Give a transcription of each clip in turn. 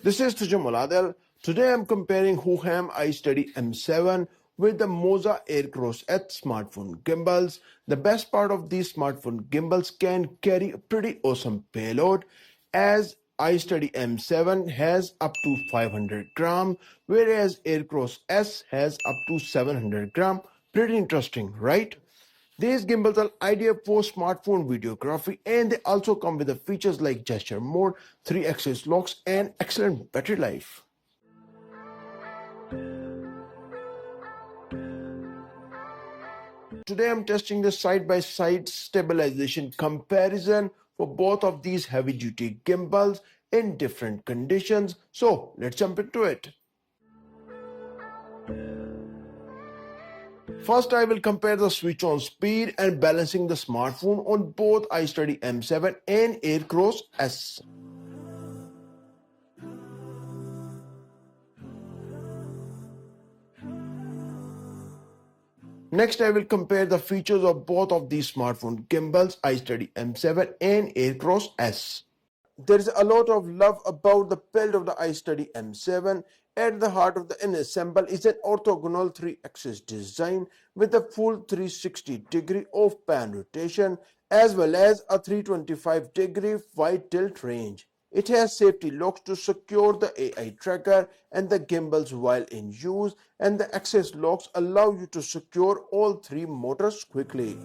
This is Tajamul Adil. Today I'm comparing Hohem iSteady M7 with the Moza AirCross S smartphone gimbals. The best part of these smartphone gimbals can carry a pretty awesome payload, as iSteady M7 has up to 500 gram, whereas AirCross S has up to 700 gram. Pretty interesting, right? These gimbals are ideal for smartphone videography, and they also come with the features like gesture mode, 3-axis locks, and excellent battery life. Today I'm testing the side-by-side stabilization comparison for both of these heavy-duty gimbals in different conditions. So let's jump into it. First, I will compare the switch on speed and balancing the smartphone on both iSteady M7 and AirCross S. Next, I will compare the features of both of these smartphone gimbals, iSteady M7 and AirCross S. There is a lot of love about the build of the iSteady M7. At the heart of the ensemble is an orthogonal 3-axis design with a full 360-degree of pan rotation as well as a 325-degree wide tilt range. It has safety locks to secure the AI tracker and the gimbals while in use, and the access locks allow you to secure all three motors quickly.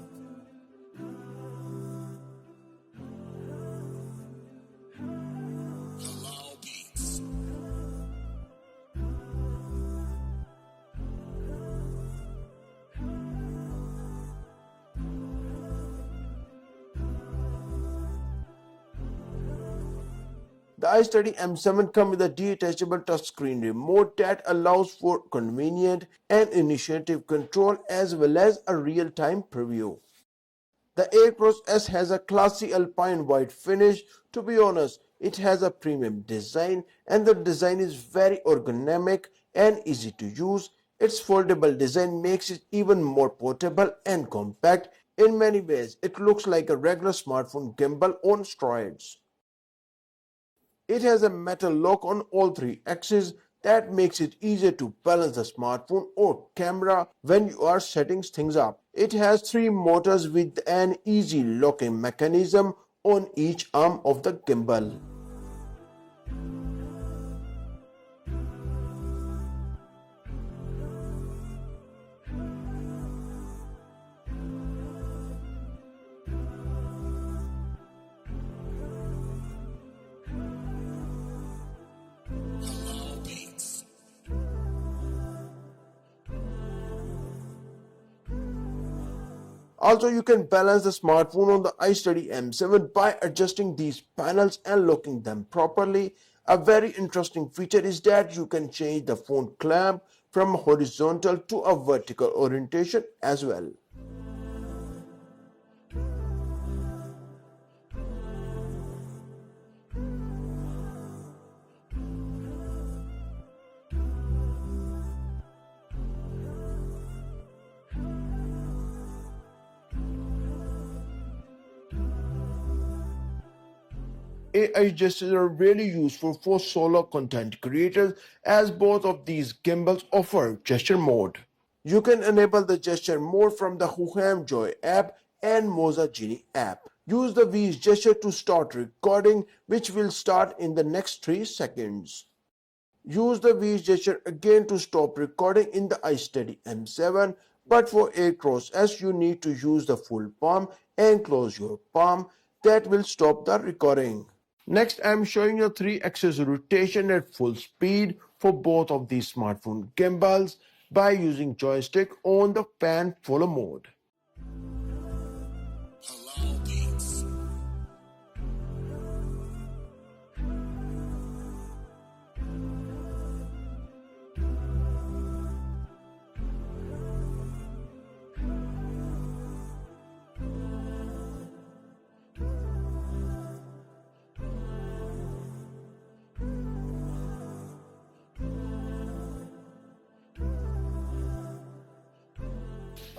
The iSteady M7 comes with a detachable touchscreen remote that allows for convenient and initiative control as well as a real-time preview. The AirCross S has a classy alpine white finish. To be honest, it has a premium design, and the design is very ergonomic and easy to use. Its foldable design makes it even more portable and compact. In many ways, it looks like a regular smartphone gimbal on steroids. It has a metal lock on all three axes that makes it easier to balance the smartphone or camera when you are setting things up. It has three motors with an easy locking mechanism on each arm of the gimbal. Also, you can balance the smartphone on the iSteady M7 by adjusting these panels and locking them properly. A very interesting feature is that you can change the phone clamp from horizontal to a vertical orientation as well. AI gestures are really useful for solo content creators, as both of these gimbals offer gesture mode. You can enable the gesture mode from the Hohem Joy app and Moza Genie app. Use the V's gesture to start recording, which will start in the next 3 seconds. Use the V's gesture again to stop recording in the iSteady M7, but for AirCross S you need to use the full palm and close your palm. That will stop the recording. Next, I am showing you 3-axis rotation at full speed for both of these smartphone gimbals by using joystick on the pan follow mode.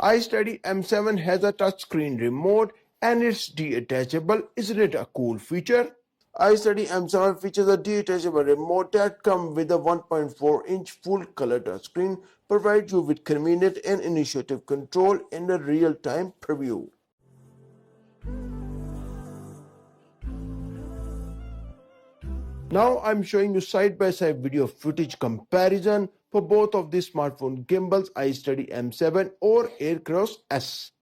iSteady M7 has a touchscreen remote and it's detachable. Isn't it a cool feature? iSteady M7 features a detachable remote that comes with a 1.4-inch full-color touchscreen, provides you with convenient and initiative control in a real-time preview. Now I'm showing you side-by-side video footage comparison for both of these smartphone gimbals, iSteady M7 or AirCross S.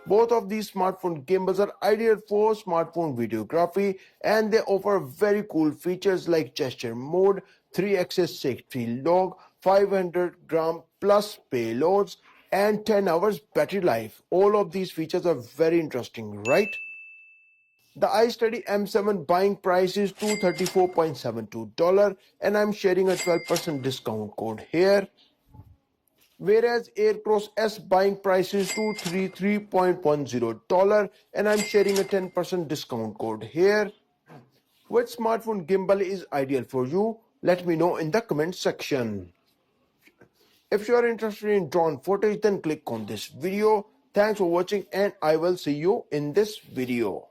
Both of these smartphone gimbals are ideal for smartphone videography and they offer very cool features like gesture mode, 3-axis safety log, 500-gram plus payloads, and 10 hours battery life. All of these features are very interesting, right? The iSteady M7 buying price is $234.72 and I'm sharing a 12% discount code here. Whereas AirCross S buying price is $233.10 and I'm sharing a 10% discount code here. Which smartphone gimbal is ideal for you? Let me know in the comment section. If you are interested in drone footage, then click on this video. Thanks for watching and I will see you in this video.